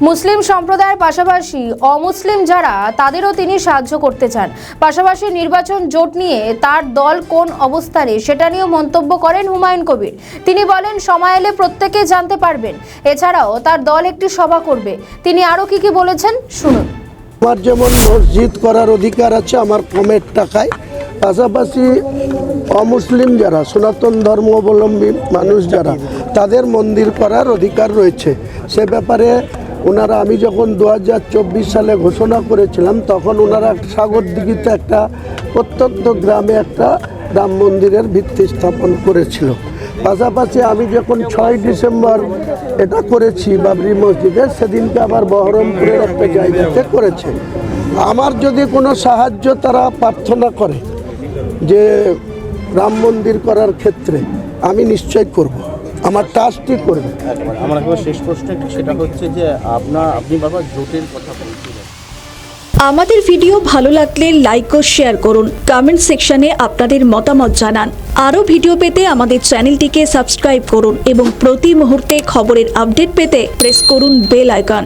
মুসলিম সম্প্রদায়ের পাশাপাশি অমুসলিম যারা তাদেরও তিনি সাহায্য করতে চান। পাশাপাশি নির্বাচন জোট নিয়ে তার দল কোন অবস্থানে সেটা নিয়েও মন্তব্য করেন হুমায়ুন কবির। তিনি বলেন, সময় এলে প্রত্যেকে জানতে পারবেন। এছাড়াও তার দল একটি সভা করবে। তিনি আরো কি বলেছেন শুনুন। আমার যেমন মসজিদ করার অধিকার আছে আমার কমের টাকায়, পাশাপাশি অমুসলিম যারা সনাতন ধর্মাবলম্বী মানুষ যারা তাদের মন্দির করার অধিকার রয়েছে। সে ব্যাপারে ওনারা, আমি যখন 2024 সালে ঘোষণা করেছিলাম তখন ওনারা সাগরদিঘিতে একটা প্রত্যন্ত গ্রামে একটা রাম মন্দিরের ভিত্তি স্থাপন করেছিল। পাশাপাশি আমি যখন 6 ডিসেম্বর এটা করেছি বাবরি মসজিদে, সেদিনকে আবার বহরমপুরের একটা জায়গাতে করেছে। আমার যদি কোনো সাহায্য তারা প্রার্থনা করে যে রাম মন্দির করার ক্ষেত্রে, আমি নিশ্চয় করব, আমার ট্রাস্টই করবে। আমার একবার শেষ প্রশ্ন সেটা হচ্ছে যে আপনি বাবা জোটের কথা বলছিলেন। আমাদের ভিডিও ভালো লাগলে লাইক ও শেয়ার করুন, কমেন্ট সেকশনে আপনাদের মতামত জানান। আরও ভিডিও পেতে আমাদের চ্যানেলটিকে সাবস্ক্রাইব করুন এবং প্রতি মুহূর্তে খবরের আপডেট পেতে প্রেস করুন বেল আইকন।